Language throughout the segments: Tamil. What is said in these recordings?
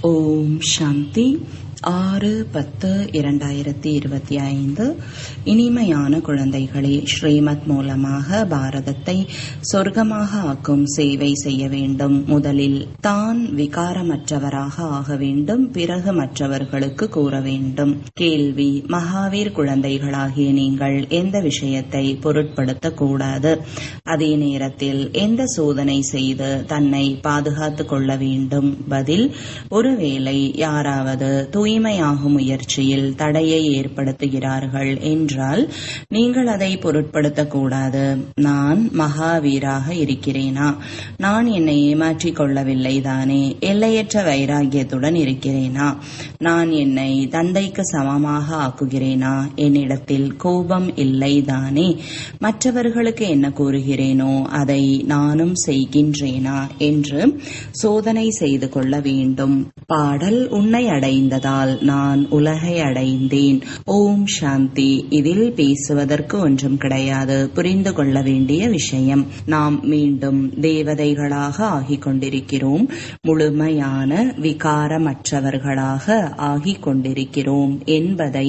ஓம் சாந்தி 6/10/2025. இனிமையான குழந்தைகளே, ஸ்ரீமத் மூலமாக பாரதத்தை சொர்க்கமாக ஆக்கும் சேவை செய்ய வேண்டும். முதலில் தான் விகாரமற்றவராக ஆக வேண்டும், பிறகு மற்றவர்களுக்கு கூற வேண்டும். கேள்வி: மகாவீர் குழந்தைகளாகிய நீங்கள் எந்த விஷயத்தை பொருட்படுத்தக் கூடாது? அதே நேரத்தில் எந்த சோதனை செய்து தன்னை பாதுகாத்துக் கொள்ள வேண்டும்? பதில்: ஒருவேளை யாராவது தூய்மையாகும் முயற்சியில் தடையை ஏற்படுத்துகிறார்கள் என்றால் நீங்கள் அதை பொருட்படுத்தக்கூடாது. நான் மகாவீராக இருக்கிறேனா? நான் என்னை ஏமாற்றிக் கொள்ளவில்லை தானே? எல்லையற்ற வைராகியத்துடன் இருக்கிறேனா? நான் என்னை தந்தைக்கு சமமாக ஆக்குகிறேனா? என்னிடத்தில் கோபம் இல்லை தானே? மற்றவர்களுக்கு என்ன கூறுகிறேனோ அதை நானும் செய்கின்றேனா என்று சோதனை செய்து கொள்ள வேண்டும். பாடல்: உன்னை அடைந்ததால் நான் உலகை அடைந்தேன். ஓம் சாந்தி. இதில் பேசுவதற்கு ஒன்றும் கிடையாது. புரிந்து கொள்ள வேண்டிய விஷயம்: நாம் மீண்டும் தேவதைகளாக ஆகிக் கொண்டிருக்கிறோம், முழுமையான விகாரமற்றவர்களாக ஆகிக் கொண்டிருக்கிறோம் என்பதை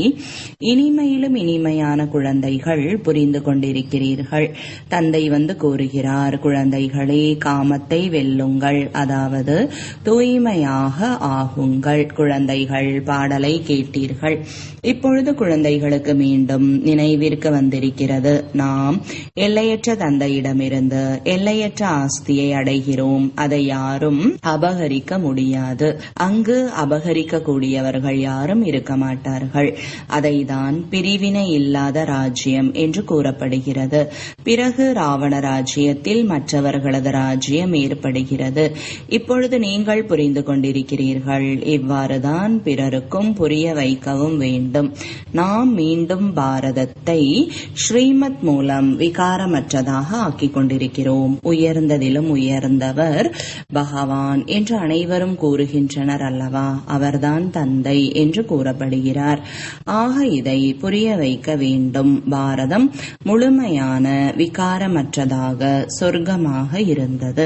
இனிமையிலும் இனிமையான குழந்தைகள் புரிந்து கொண்டிருக்கிறீர்கள். தந்தை வந்து கூறுகிறார், குழந்தைகளே, காமத்தை வெல்லுங்கள், அதாவது தூய்மையாக ஆகுங்கள். குழந்தைகள் பாடலை கேட்டீர்கள். இப்பொழுது குழந்தைகளுக்கு மீண்டும் நினைவிற்கு வந்திருக்கிறது, நாம் எல்லையற்ற தந்தையிடமிருந்து எல்லையற்ற ஆஸ்தியை அடைகிறோம். அதை யாரும் அபகரிக்க முடியாது. அங்கு அபகரிக்க கூடியவர்கள் யாரும் இருக்க மாட்டார்கள். அதைதான் பிரிவினை இல்லாத ராஜ்யம் என்று கூறப்படுகிறது. பிறகு ராவண ராஜ்யத்தில் மற்றவர்களது ராஜ்யம் ஏற்படுகிறது. இப்பொழுது நீங்கள் புரிந்து கொண்டிருக்கிறீர்கள். இவ்வாறுதான் பிறருக்கும் புரிய வைக்கவும் வேண்டும். நாம் மீண்டும் பாரதத்தை ஸ்ரீமத் மூலம் விகாரமற்றதாக ஆக்கிக் கொண்டிருக்கிறோம். உயர்ந்ததிலும் உயர்ந்தவர் பகவான் என்று அனைவரும் கூறுகின்றனர் அல்லவா? அவர்தான் தந்தை என்று கூறப்படுகிறார். ஆக இதை புரிய வைக்க வேண்டும். பாரதம் முழுமையான விகாரமற்றதாக சொர்க்கமாக இருந்தது.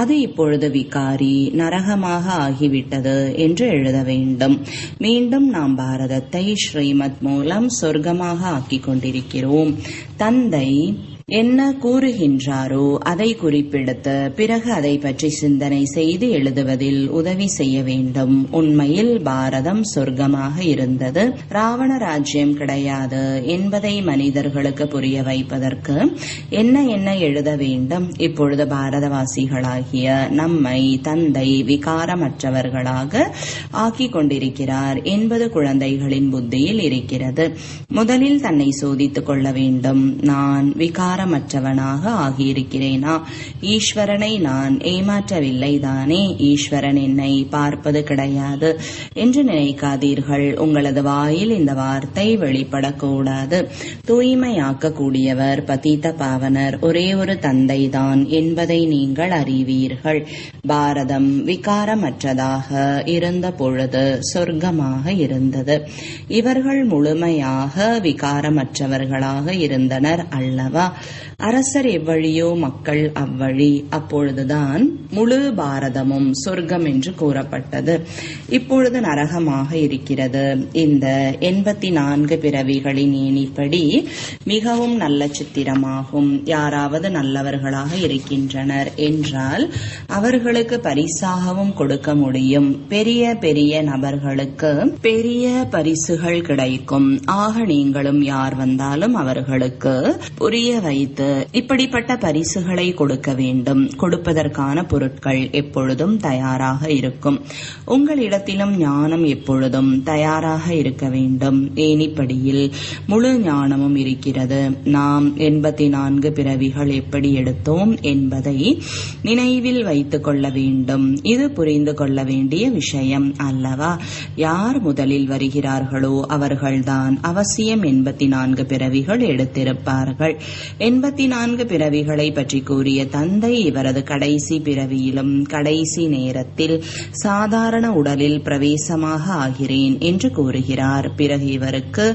அது இப்பொழுது விகாரி நரகமாக ஆகிவிட்டது என்று எழுத வேண்டும். மீண்டும் நாம் பாரதத்தை ஸ்ரீமத் மூலம் சொர்க்கமாக ஆக்கிக் கொண்டிருக்கிறோம். தந்தை என்ன கூறுகின்றாரோ அதை குறிப்பிடுத்து பிறகு அதை பற்றி சிந்தனை செய்து எழுதுவதில் உதவி செய்ய வேண்டும். உண்மையில் பாரதம் சொர்க்கமாக இருந்தது, ராவண ராஜ்யம் கிடையாது என்பதை மனிதர்களுக்கு புரிய வைப்பதற்கு என்ன என்ன எழுத வேண்டும்? இப்பொழுது பாரதவாசிகளாகிய நம்மை தந்தை விகாரமற்றவர்களாக ஆக்கிக் கொண்டிருக்கிறார் என்பது குழந்தைகளின் புத்தியில் இருக்கிறது. முதலில் தன்னை சோதித்துக் கொள்ள வேண்டும். நான் விகாரமற்றவனாக ஆகியிருக்கிறேனா? ஈஸ்வரனை நான் ஏமாற்றவில்லை தானே? ஈஸ்வரன் என்னை பார்ப்பது கிடையாது என்று நினைக்காதீர்கள். உங்களது வாயில் இந்த வார்த்தை வெளிப்படக்கூடாது. தூய்மையாக்க கூடியவர் பதீத பாவனர் ஒரே ஒரு தந்தை தான் என்பதை நீங்கள் அறிவீர்கள். பாரதம் விகாரமற்றதாக இருந்த பொழுது சொர்க்கமாக இருந்தது. இவர்கள் முழுமையாக விகாரமற்றவர்களாக இருந்தனர் அல்லவா? அரசர் எவ்வழியோ மக்கள் அவ்வழி. அப்பொழுதுதான் முழு பாரதமும் சொர்க்கம் என்று கூறப்பட்டது. இப்பொழுது நரகமாக இருக்கிறது. இந்த 84 பிறவிகளின் ஏணிப்படி மிகவும் நல்ல சித்திரமாகும். யாராவது நல்லவர்களாக இருக்கின்றனர் என்றால் அவர்களுக்கு பரிசாகவும் கொடுக்க முடியும். பெரிய பெரிய நபர்களுக்கு பெரிய பரிசுகள் கிடைக்கும். ஆக நீங்களும் யார் வந்தாலும் அவர்களுக்கு புரிய வைத்து இப்படிப்பட்ட பரிசுகளை கொடுக்க வேண்டும். கொடுப்பதற்கான பொருட்கள் எப்பொழுதும் தயாராக இருக்கும். உங்களிடத்திலும் ஞானம் எப்பொழுதும் தயாராக இருக்க வேண்டும். ஏணிப்படியில் முழு ஞானமும் இருக்கிறது. நாம் 84 பிறவிகள் எப்படி எடுத்தோம் என்பதை நினைவில் வைத்துக் கொள்ள வேண்டும். இது புரிந்து கொள்ள வேண்டிய விஷயம் அல்லவா? யார் முதலில் வருகிறார்களோ அவர்கள்தான் அவசியம் 84 பிறவிகள் எடுத்திருப்பார்கள். 84 பிறவிகளை பற்றி கூறிய தந்தை இவரது கடைசி பிறவியிலும் கடைசி நேரத்தில் சாதாரண உடலில் பிரவேசமாக ஆகிறேன் என்று கூறுகிறார். பிறகு இவருக்கு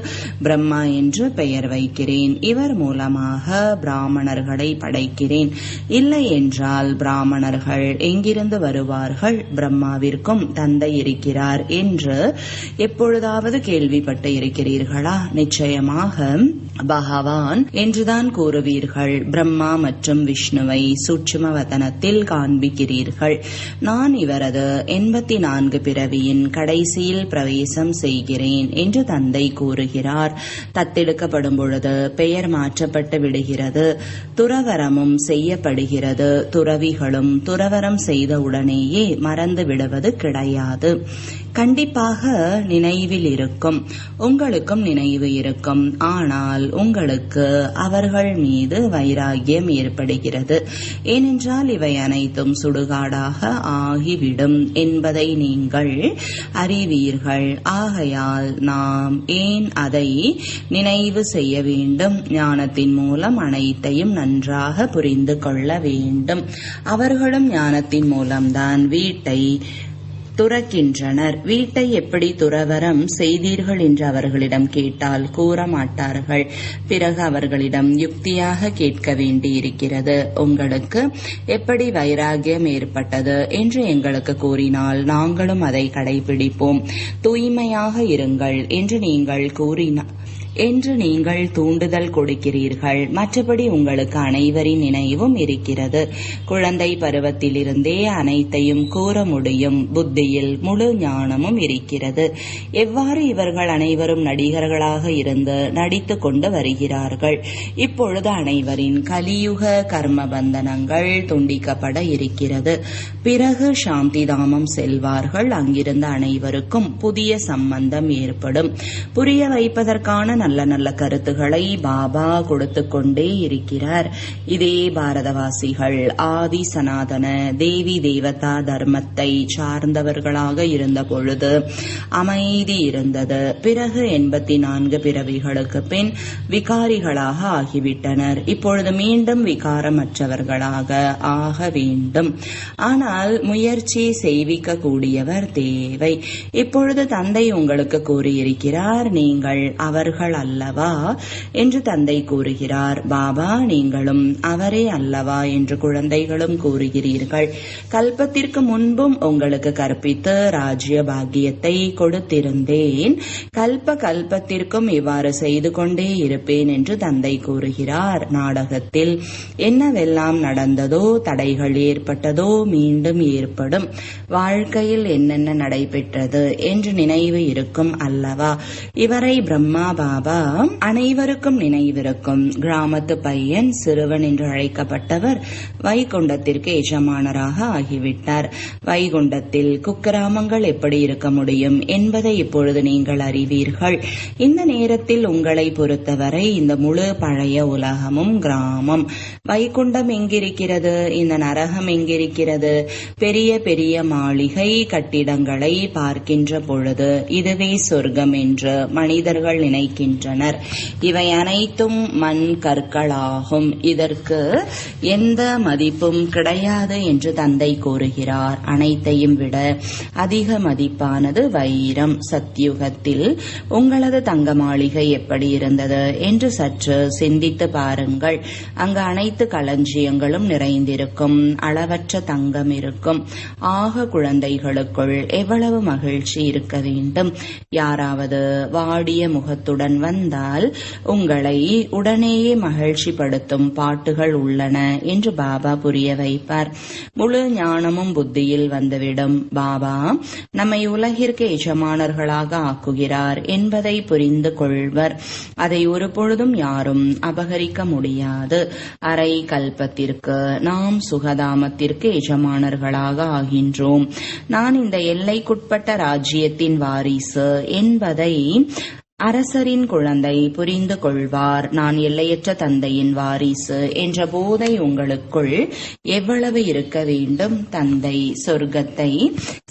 பிரம்மா என்று பெயர் வைக்கிறேன். இவர் மூலமாக பிராமணர்களை படைக்கிறேன். இல்லை என்றால் பிராமணர்கள் எங்கிருந்து வருவார்கள்? பிரம்மாவிற்கும் தந்தை இருக்கிறார் என்று எப்பொழுதாவது கேள்விப்பட்டு இருக்கிறீர்களா? நிச்சயமாக பகவான் என்றுதான் கூறுவீர்கள். பிரம்மா மற்றும் விஷ்ணுவை சூட்சும வதனத்தில் காண்பிக்கிறீர்கள். நான் இவரது 84 பிறவியின் கடைசியில் பிரவேசம் செய்கிறேன் என்று தந்தை கூறுகிறார். தத்தெடுக்கப்படும் பொழுது பெயர் மாற்றப்பட்டு விடுகிறது. துறவரமும் செய்யப்படுகிறது. துறவிகளும் துறவரம் செய்தவுடனேயே மறந்து விடுவது கிடையாது. கண்டிப்பாக நினைவில் இருக்கும். உங்களுக்கும் நினைவு இருக்கும். ஆனால் உங்களுக்கு அவர்கள் மீது வைராகியம் ஏற்படுகிறது. ஏனென்றால் இவை அனைத்தும் சுடுகாடாக ஆகிவிடும் என்பதை நீங்கள் அறிவீர்கள். ஆகையால் நாம் ஏன் அதை நினைவு செய்ய வேண்டும்? ஞானத்தின் மூலம் அனைத்தையும் நன்றாக புரிந்து கொள்ள வேண்டும். அவர்களும் ஞானத்தின் மூலம்தான் வீட்டை துறக்கின்றனர். வீட்டை எப்படி துறவரம் செய்தீர்கள் என்று அவர்களிடம் கேட்டால் கூற மாட்டார்கள். பிறகு அவர்களிடம் யுக்தியாக கேட்க வேண்டியிருக்கிறது. உங்களுக்கு எப்படி வைராகியம் ஏற்பட்டது என்று எங்களுக்கு கூறினால் நாங்களும் அதை கடைபிடிப்போம். தூய்மையாக இருங்கள் என்று நீங்கள் தூண்டுதல் கொடுக்கிறீர்கள். மற்றபடி உங்களுக்கு அனைவரின் நினைவும் இருக்கிறது. குழந்தை பருவத்திலிருந்தே அனைத்தையும் கூற முடியும். புத்தியில் முழு ஞானமும் இருக்கிறது. எவ்வாறு இவர்கள் அனைவரும் நடிகர்களாக இருந்து நடித்து கொண்டு வருகிறார்கள். இப்பொழுது அனைவரின் கலியுக கர்ம பந்தனங்கள் துண்டிக்கப்பட இருக்கிறது. பிறகு சாந்தி தாமம் செல்வார்கள். அங்கிருந்து அனைவருக்கும் புதிய சம்பந்தம் ஏற்படும். புரிய வைப்பதற்கான நல்ல நல்ல கருத்துக்களை பாபா கொடுத்து கொண்டே இருக்கிறார். இதே பாரதவாசிகள் ஆதி சனாதன தேவி தேவதா தர்மத்தை சார்ந்தவர்களாக இருந்த பொழுது அமைதி இருந்தது. பிறகு 84 பிறவிகளுக்கு பின் விகாரிகளாக ஆகிவிட்டனர். இப்பொழுது மீண்டும் விகாரமற்றவர்களாக ஆக வேண்டும். ஆனால் முயற்சி செய்விக்க கூடியவர் தேவை. இப்பொழுது தந்தை உங்களுக்கு கூறியிருக்கிறார், நீங்கள் அவர்கள் அல்லவா என்று தந்தை கூறுகிறார். பாபா நீங்களும் அவரே அல்லவா என்று குழந்தைகளும் கூறுகிறீர்கள். கல்பத்திற்கு முன்பும் உங்களுக்கு கற்பித்து ராஜ்ய பாக்கியத்தை கொடுத்திருந்தேன். கல்பத்திற்கும் இவ்வாறு செய்து கொண்டே இருப்பேன் என்று தந்தை கூறுகிறார். நாடகத்தில் என்னவெல்லாம் நடந்ததோ, தடைகள் ஏற்பட்டதோ, மீண்டும் ஏற்படும். வாழ்க்கையில் என்னென்ன நடைபெற்றது என்று நினைவு இருக்கும் அல்லவா? இவரை பிரம்மா பாபா அனைவருக்கும் நினைவிருக்கும். கிராமத்து பையன் சிறுவன் என்று அழைக்கப்பட்டவர் வைகுண்டத்திற்கு எஜமானராக ஆகிவிட்டார். வைகுண்டத்தில் குக்கிராமங்கள் எப்படி இருக்க முடியும் என்பதை இப்பொழுது நீங்கள் அறிவீர்கள். இந்த நேரத்தில் உங்களை பொறுத்தவரை இந்த முழு பழைய உலகமும் கிராமம். வைகுண்டம் எங்கிருக்கிறது? இந்த நரகம் எங்கிருக்கிறது? பெரிய பெரிய மாளிகை கட்டிடங்களை பார்க்கின்ற பொழுது இதுவே சொர்க்கம் என்று மனிதர்கள் நினைக்கின்றனர். இவை அனைத்தும் மண் கற்களாகும். இதற்கு எந்த மதிப்பும் கிடையாது என்று தந்தை கூறுகிறார். அனைத்தையும் விட அதிக மதிப்பானது வைரம். சத்யுகத்தில் உங்களது தங்க மாளிகை எப்படி இருந்தது என்று சற்று சிந்தித்து பாருங்கள். அங்கு அனைத்து களஞ்சியங்களும் நிறைந்திருக்கும். அளவற்ற தங்கம் இருக்கும். ஆக குழந்தைகளுக்குள் எவ்வளவு மகிழ்ச்சி இருக்க வேண்டும். யாராவது வாடிய முகத்துடன் வந்தால் உங்களை உடனேயே மகிழ்ச்சி படுத்தும் பாட்டுகள் உள்ளன என்று பாபா புரிய வைப்பார். முழு ஞானமும் புத்தியில் வந்துவிடும். பாபா நம்மை உலகிற்கு எஜமானர்களாக ஆக்குகிறார் என்பதை புரிந்து கொள்வர். அதை ஒரு பொழுதும் யாரும் அபகரிக்க முடியாது. அரை கல்பத்திற்கு நாம் சுகதாமத்திற்கு எஜமானர்களாக ஆகின்றோம். நான் இந்த எல்லைக்குட்பட்ட ராஜ்யத்தின் வாரிசு என்பதை அரசரின் குழந்தை புரிந்து கொள்வார், நான் எல்லையற்ற தந்தையின் வாரிசு என்ற போதை உங்களுக்குள் எவ்வளவு இருக்க வேண்டும். தந்தை சொர்க்கத்தை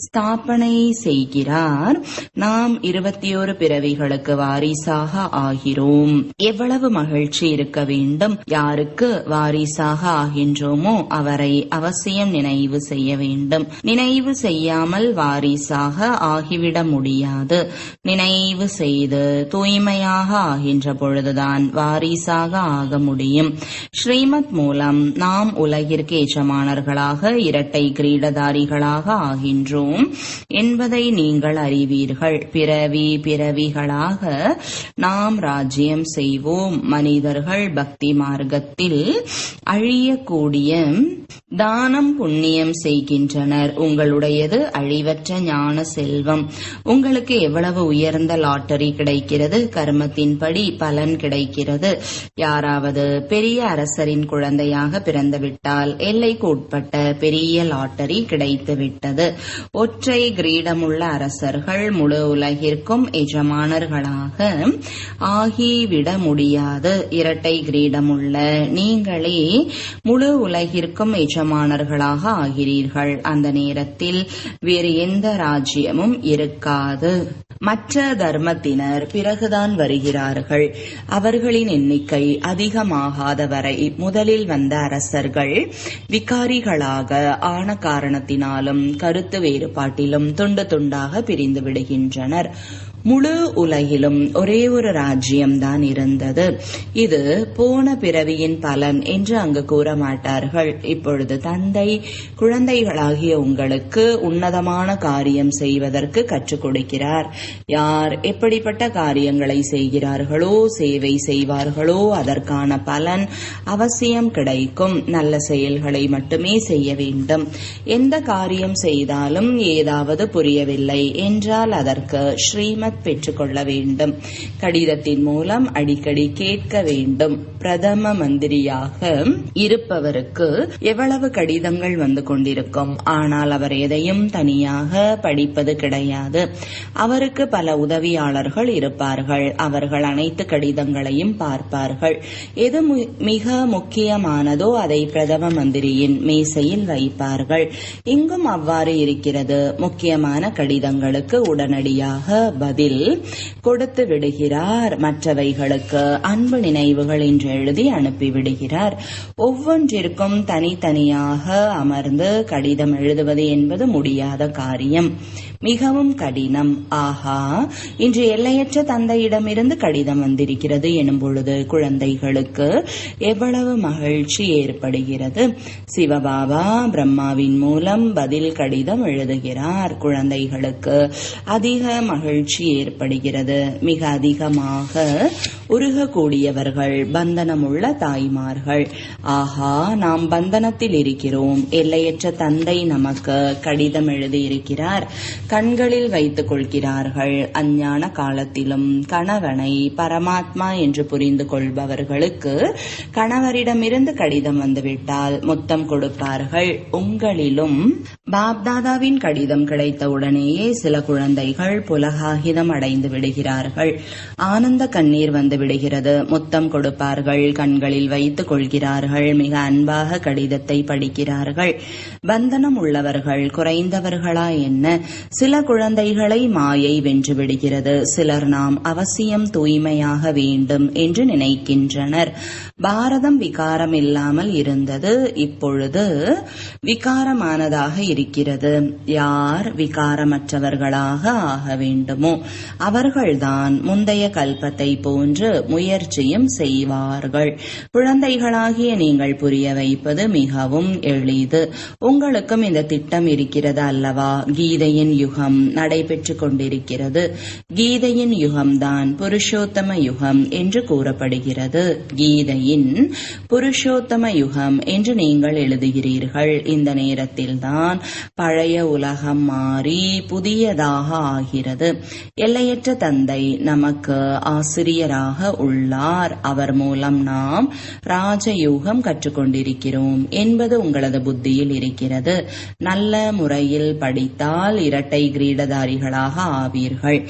ஸ்தாபனை செய்கிறார், நாம் 21 பிறவிகளுக்கு வாரிசாக ஆகிறோம். எவ்வளவு மகிழ்ச்சி இருக்க வேண்டும். யாருக்கு வாரிசாக ஆகின்றோமோ அவரை அவசியம் நினைவு செய்ய வேண்டும். நினைவு செய்யாமல் வாரிசாக ஆகிவிட முடியாது. நினைவு செய்து தூய்மையாக ஆகின்ற பொழுதுதான் வாரிசாக ஆக முடியும். ஸ்ரீமத் மூலம் நாம் உலகிற்கு எஜமானர்களாக இரட்டை கிரீடதாரிகளாக ஆகின்றோம் என்பதை நீங்கள் அறிவீர்கள். பிறவி பிறவிகளாக நாம் ராஜ்யம் செய்வோம். மனிதர்கள் பக்தி மார்க்கத்தில் அழியக்கூடிய தானம் புண்ணியம் செய்கின்றனர். உங்களுடையது அழிவற்ற ஞான செல்வம். உங்களுக்கு எவ்வளவு உயர்ந்த லாட்டரி கிடைக்கிறது. கர்மத்தின்படி பலன் கிடைக்கிறது. யாராவது பெரிய அரசரின் குழந்தையாக பிறந்துவிட்டால் எல்லைக்கு உட்பட்ட பெரிய லாட்டரி கிடைத்து விட்டது. ஒற்றை கிரீடமுள்ள அரசர்கள் முழு உலகிற்கும் எஜமானர்களாக ஆகிவிட முடியாது. இரட்டை கிரீடமுள்ள நீங்களே முழு உலகிற்கும் எஜமானர்களாக ஆகிறீர்கள். அந்த நேரத்தில் வேறு எந்த ராஜ்யமும் இருக்காது. மற்ற தர்மத்தினர் பிறகுதான் வருகிறார்கள். அவர்களின் எண்ணிக்கை அதிகமாகாத வரை முதலில் வந்த அரசர்கள் விகாரிகளாக ஆன காரணத்தினாலும் கருத்து வேறுபாட்டிலும் துண்டு துண்டாக பிரிந்து விடுகின்றனர். முழு உலகிலும் ஒரே ஒரு ராஜ்யம்தான் இருந்தது. இது போன பிறவியின் பலன் என்று அங்கு கூற மாட்டார்கள். இப்பொழுது தந்தை குழந்தைகளாகிய உங்களுக்கு உன்னதமான காரியம் செய்வதற்கு கற்றுக் கொடுக்கிறார். யார் எப்படிப்பட்ட காரியங்களை செய்கிறார்களோ, சேவை செய்வார்களோ அதற்கான பலன் அவசியம் கிடைக்கும். நல்ல செயல்களை மட்டுமே செய்ய வேண்டும். எந்த காரியம் செய்தாலும் ஏதாவது புரியவில்லை என்றால் அதற்கு ஸ்ரீமத் பெற்றுக்கொள்ள வேண்டும். கடிதத்தின் மூலம் அடிக்கடி கேட்க வேண்டும். பிரதம மந்திரியாக இருப்பவருக்கு எவ்வளவு கடிதங்கள் வந்து கொண்டிருக்கும். ஆனால் அவர் எதையும் தனியாக படிப்பது கிடையாது. அவருக்கு பல உதவியாளர்கள் இருப்பார்கள். அவர்கள் அனைத்து கடிதங்களையும் பார்ப்பார்கள். எது மிக முக்கியமானதோ அதை பிரதம மந்திரியின் மேசையில் வைப்பார்கள். இங்கும் அவ்வாறு இருக்கிறது. முக்கியமான கடிதங்களுக்கு உடனடியாக பதில் கொடுத்து விடுகிறார். மற்றவைகளுக்கு அன்பு நினைவுகள் என்று எழுதி அனுப்பிவிடுகிறார். ஒவ்வொன்றிற்கும் தனித்தனியாக அமர்ந்து கடிதம் எழுதுவது என்பது முடியாத காரியம், மிகவும் கடினம். ஆஹா, இன்று எல்லையற்ற தந்தையிடமிருந்து கடிதம் வந்திருக்கிறது எனும் பொழுது குழந்தைகளுக்கு எவ்வளவு மகிழ்ச்சி ஏற்படுகிறது. சிவபாபா பிரம்மாவின் மூலம் பதில் கடிதம் எழுதுகிறார். குழந்தைகளுக்கு அதிக மகிழ்ச்சி ஏற்படுகிறது. மிக அதிகமாக உருகக்கூடியவர்கள் பந்தனமுள்ள தாய்மார்கள். ஆஹா, நாம் பந்தனத்தில் இருக்கிறோம். எல்லையற்ற தந்தை நமக்கு கடிதம் எழுதியிருக்கிறார். கண்களில் வைத்துக் கொள்கிறார்கள். அஞ்ஞான காலத்திலும் கணவனை பரமாத்மா என்று புரிந்து கொள்பவர்களுக்கு கணவரிடமிருந்து கடிதம் வந்துவிட்டால் முத்தம் கொடுப்பார்கள். உங்களிலும் பாப்தாதாவின் கடிதம் கிடைத்தவுடனேயே சில குழந்தைகள் புலகாகிதம் அடைந்து விடுகிறார்கள். ஆனந்த கண்ணீர் வந்து விடுகிறது. முத்தம் கொடுப்பார்கள். கண்களில் வைத்துக் கொள்கிறார்கள். மிக அன்பாக கடிதத்தை படிக்கிறார்கள். பந்தனம் உள்ளவர்கள் குறைந்தவர்களா என்ன? சில குழந்தைகளை மாயை வென்று விடுகிறது. சிலர் நாம் அவசியம் தூய்மையாக வேண்டும் என்று நினைக்கின்றனர். பாரதம் விகாரம் இல்லாமல் இருந்தது, இப்பொழுது விகாரமானதாக இருக்கிறது. யார் விகாரமற்றவர்களாக ஆக வேண்டுமோ அவர்கள்தான் முந்தைய கல்பத்தை போன்று முயற்சியும் செய்வார்கள். குழந்தைகளாகிய நீங்கள் புரிய வைப்பது மிகவும் எளிது. உங்களுக்கும் இந்த திட்டம் இருக்கிறது அல்லவா? கீதையின் யுகம் நடைபெற்றுக் கொண்டிருக்கிறது. கீதையின் யுகம்தான் புருஷோத்தம யுகம் என்று கூறப்படுகிறது. கீதையின் புருஷோத்தம யுகம் என்று நீங்கள் எழுதுகிறீர்கள். இந்த நேரத்தில்தான் பழைய உலகம் மாறி புதியதாக ஆகிறது. எல்லையற்ற தந்தை நமக்கு ஆசிரியராக உள்ளார். அவர் மூலம் நாம் ராஜயோகம் கற்றுக்கொண்டிருக்கிறோம் என்பது உங்களது புத்தியில் இருக்கிறது. நல்ல முறையில் படித்தால் இரட்டை கிரீடதாரிகளாக ஆவீர்கள்.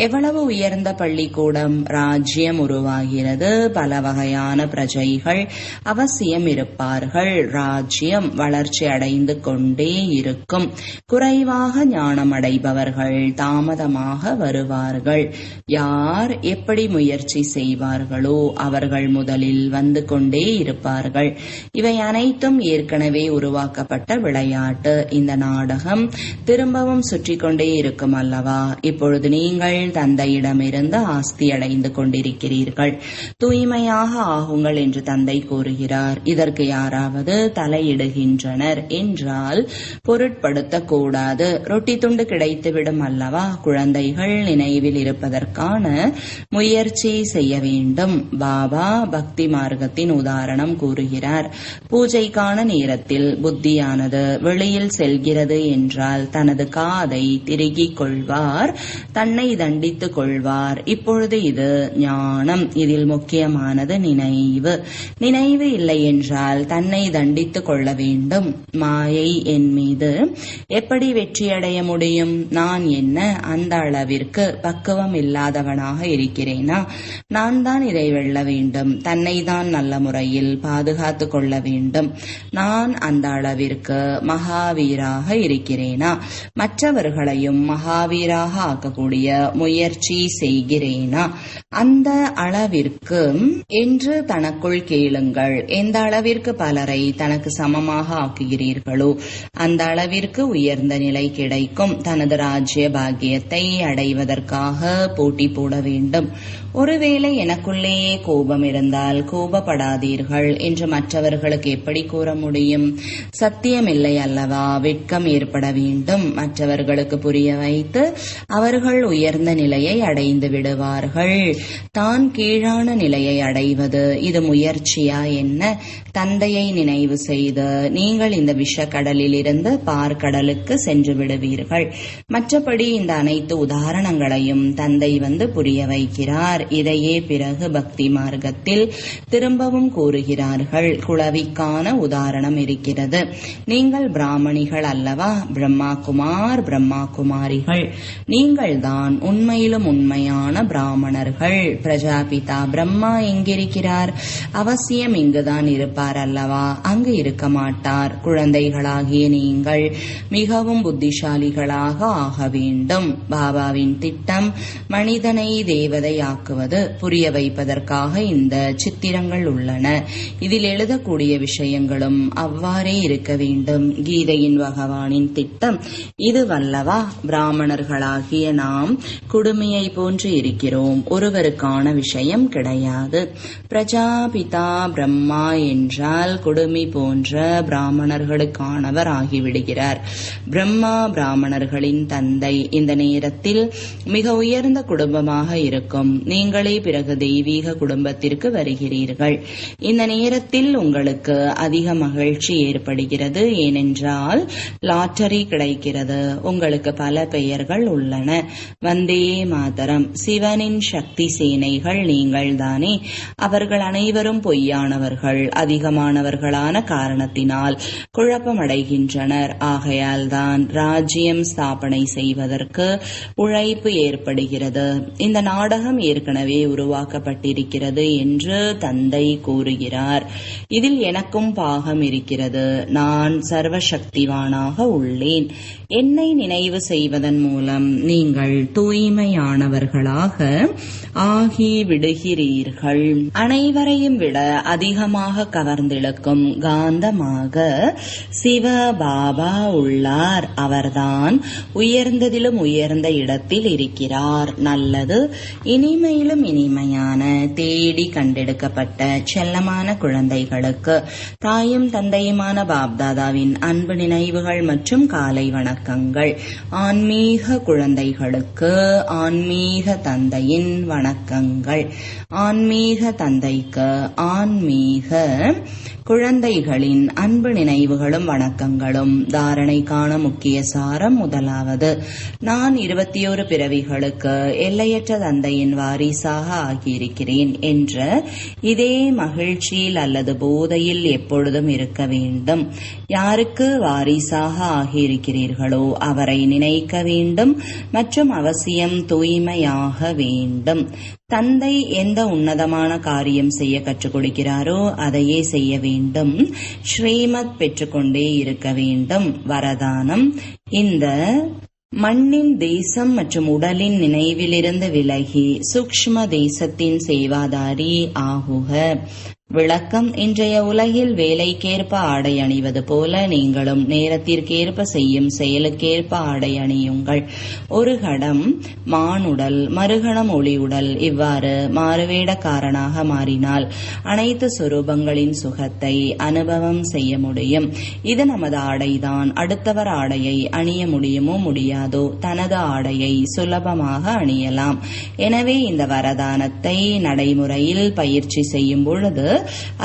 எவ்வளவு உயர்ந்த பள்ளிக்கூடம், ராஜ்யம் உருவாகிறது. பல வகையான பிரஜைகள் அவசியம் இருப்பார்கள். ராஜ்யம் வளர்ச்சி அடைந்து கொண்டே இருக்கும். குறைவாக ஞானம் அடைபவர்கள் தாமதமாக வருவார்கள். யார் எப்படி முயற்சி செய்வார்களோ அவர்கள் முதலில் வந்து கொண்டே இருப்பார்கள். இவை அனைத்தும் ஏற்கனவே உருவாக்கப்பட்ட விளையாட்டு. இந்த நாடகம் திரும்பவும் சுற்றி கொண்டே இருக்கும் அல்லவா? இப்பொழுது நீங்கள் தந்தையிடமிருந்து ஆஸ்தி அடைந்து கொண்டிருக்கிறீர்கள். தூய்மையாக ஆகுங்கள் என்று தந்தை கூறுகிறார். இதற்கு யாராவது தலையிடுகின்றனர் என்றால் பொருட்படுத்தக்கூடாது. ரொட்டி துண்டு கிடைத்துவிடும் அல்லவா? குழந்தைகள் நினைவில் இருப்பதற்கான முயற்சி செய்ய வேண்டும். பாபா பக்தி மார்க்கத்தின் உதாரணம் கூறுகிறார். பூஜைக்கான நேரத்தில் புத்தியானது வெளியில் செல்கிறது என்றால் தனது காதை திருகிக் கொள்வார், தன்னை தண்டித்துக் கொள்வார். இப்பொழுது இது ஞானம். இதில் முக்கியமானது நினைவு. நினைவு இல்லை என்றால் தன்னை தண்டித்துக் கொள்ள வேண்டும். மாயை என் மீது எப்படி வெற்றியடைய முடியும்? நான் என்ன அந்த அளவிற்கு பக்குவம் இல்லாதவனாக இருக்கிறேனா? நான் தான் இதை வெல்ல வேண்டும். தன்னை தான் நல்ல முறையில் பாதுகாத்துக் கொள்ள வேண்டும். நான் அந்த அளவிற்கு மகாவீராக இருக்கிறேனா? மற்றவர்களையும் மகாவீராக ஆக்கக்கூடிய முயற்சி செய்கிறேனா? அந்த அளவிற்கு என்று தனக்குள் கேளுங்கள். எந்த அளவிற்கு பலரை தனக்கு சமமாக ஆக்குகிறீர்களோ அந்த அளவிற்கு உயர்ந்த நிலை கிடைக்கும். தனது ராஜ்ய பாக்கியத்தை அடைவதற்காக போட்டி போட வேண்டும். ஒருவேளை எனக்குள்ளேயே கோபம் இருந்தால் கோபப்படாதீர்கள் என்று மற்றவர்களுக்கு எப்படி கூற முடியும்? சத்தியமில்லை அல்லவா? வெட்கம் ஏற்பட வேண்டும். மற்றவர்களுக்கு புரிய வைத்து அவர்கள் உயர்ந்த நிலையை அடைந்து விடுவார்கள். தான் கீழான நிலையை அடைவது இது முயற்சியா என்ன? தந்தையை நினைவு செய்து நீங்கள் இந்த விஷக்கடலில் இருந்து பார்க்கடலுக்கு சென்று விடுவீர்கள். மற்றபடி இந்த அனைத்து உதாரணங்களையும் தந்தை வந்து புரிய வைக்கிறார். இதையே பிறகு பக்தி மார்க்கத்தில் திரும்பவும் கூறுகிறார்கள். குளவிக்கான உதாரணம் இருக்கிறது. நீங்கள் பிராமணிகள் அல்லவா? பிரம்மா குமார், பிரம்மா குமாரிகள். நீங்கள் தான் உண்மையிலும் உண்மையான பிராமணர்கள். பிரஜாபிதா பிரம்மா எங்கிருக்கிறார்? அவசியம் இங்குதான் இருப்பார் அல்லவா? அங்கு இருக்க மாட்டார். குழந்தைகளாகிய நீங்கள் மிகவும் புத்திசாலிகளாக ஆக வேண்டும். பாபாவின் திட்டம் மனிதனை தேவதை ஆக்குவது. புரிய வைப்பதற்காக இந்த சித்திரங்கள் உள்ளன. இதில் எழுதக்கூடிய விஷயங்களும் அவ்வாறே இருக்க வேண்டும். கீதையின் பகவானின் திட்டம் இதுவல்லவா? பிராமணர்களாகிய நாம் குடுமியை போன்று இருக்கிறோம். ஒருவருக்கான விஷயம் கிடையாது. பிரஜாபிதா பிரம்மா என்றால் குடுமி போன்ற பிராமணர்களுக்கானவர் ஆகிவிடுகிறார். பிரம்மா பிராமணர்களின் தந்தை. இந்த நேரத்தில் மிக உயர்ந்த குடும்பமாக இருக்கும். நீங்களே பிறகு தெய்வீக குடும்பத்திற்கு வருகிறீர்கள். இந்த நேரத்தில் உங்களுக்கு அதிக மகிழ்ச்சி ஏற்படுகிறது. ஏனென்றால் லாட்டரி கிடைக்கிறது. உங்களுக்கு பல பெயர்கள் உள்ளன. வந்தே மாதரம். சிவனின் சக்தி சேனைகள் நீங்கள் தானே. அவர்கள் அனைவரும் பொய்யானவர்கள். அதிகமானவர்களான காரணத்தினால் குழப்பமடைகின்றனர். ஆகையால் தான் ராஜ்யம் ஸ்தாபனை செய்வதற்கு உழைப்பு ஏற்படுகிறது. இந்த நாடகம் ஏற்கனவே உருவாக்கப்பட்டிருக்கிறது என்று தந்தை கூறுகிறார். இதில் எனக்கும் பாகம் இருக்கிறது. நான் சர்வசக்திவானாக உள்ளேன். என்னை நினைவு செய்வதன் மூலம் நீங்கள் தூய்மையானவர்களாக ஆகிவிடுகிறீர்கள். அனைவரையும் விட அதிகமாக கவர்ந்திழுக்கும் காந்தமாக சிவ பாபா உள்ளார். அவர்தான் உயர்ந்ததிலும் உயர்ந்த இடத்தில் இருக்கிறார். நல்லது. இனிமையிலும் இனிமையான தேடி கண்டெடுக்கப்பட்ட செல்லமான குழந்தைகளுக்கு தாயும் தந்தையுமான பாப்தாதாவின் அன்பு நினைவுகள் மற்றும் காலை வணக்கங்கள். ஆன்மீக குழந்தைகளுக்கு ஆன்மீக தந்தையின் வணக்கம். வணக்கங்கள். ஆன்மீக தந்தைக்கு ஆன்மீக குழந்தைகளின் அன்பு நினைவுகளும் வணக்கங்களும். தாரணைக்கான முக்கிய சாரம். முதலாவது, நான் 21 பிறவிகளுக்கு எல்லையற்ற தந்தையின் வாரிசாக ஆகியிருக்கிறேன் என்ற இதே மகிழ்ச்சியில் அல்லது போதையில் எப்பொழுதும் இருக்க வேண்டும். யாருக்கு வாரிசாக ஆகியிருக்கிறீர்களோ அவரை நினைக்க வேண்டும் மற்றும் அவசியம் தூய்மையாக வேண்டும். தந்தை எந்த உன்னதமான காரியம் செய்ய கற்றுக் கொடுக்கிறாரோ அதையே செய்ய வேண்டும். ஸ்ரீமத் பெற்றுக்கொண்டே இருக்க வேண்டும். வரதானம், இந்த மண்ணின் தேசம் மற்றும் உடலின் நினைவிலிருந்து விலகி சூக்ஷ்ம தேசத்தின் சேவாதாரி ஆகுக. விளக்கம், இன்றைய உலகில் வேலைக்கேற்ப ஆடை அணிவது போல நீங்களும் நேரத்திற்கேற்ப செய்யும் செயலுக்கேற்ப ஆடை அணியுங்கள். ஒரு கணம் மானுடல், மறுகணம் ஒளியுடல். இவ்வாறு மாறுவேடக்காரனாக மாறினால் அனைத்து சொரூபங்களின் சுகத்தை அனுபவம் செய்ய முடியும். இது நமது ஆடைதான். அடுத்தவர் ஆடையை அணிய முடியுமோ முடியாதோ, தனது ஆடையை சுலபமாக அணியலாம். எனவே இந்த வரதானத்தை நடைமுறையில் பயிற்சி செய்யும் பொழுது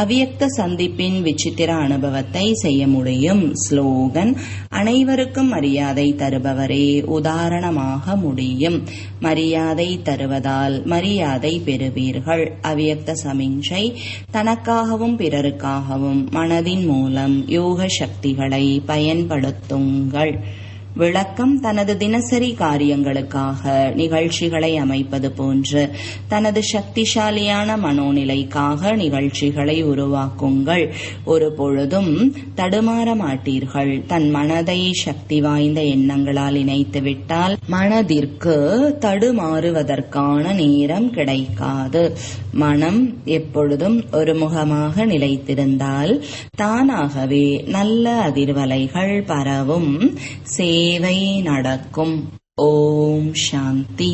அவ்யக்த சந்திப்பின் விசித்திர அனுபவத்தை செய்ய முடியும். ஸ்லோகன், அனைவருக்கும் மரியாதை தருபவரே உதாரணமாக முடியும். மரியாதை தருவதால் மரியாதை பெறுவீர்கள். அவ்யக்த சமிஞ்சை, தனக்காகவும் பிறருக்காகவும் மனதின் மூலம் யோக சக்திகளை பயன்படுத்துங்கள். விளக்கம், தனது தினசரி காரியங்களுக்காக நிகழ்ச்சிகளை அமைப்பது போன்று தனது சக்திசாலியான மனோநிலைக்காக நிகழ்ச்சிகளை உருவாக்குங்கள். ஒரு பொழுதும் தடுமாற மாட்டீர்கள். தன் மனதை சக்தி வாய்ந்த எண்ணங்களால் இணைத்துவிட்டால் மனதிற்கு தடுமாறுவதற்கான நேரம் கிடைக்காது. மனம் எப்பொழுதும் ஒருமுகமாக நிலைத்திருந்தால் தானாகவே நல்ல அதிர்வலைகள் பரவும், சேவை நடக்கும். ஓம் சாந்தி.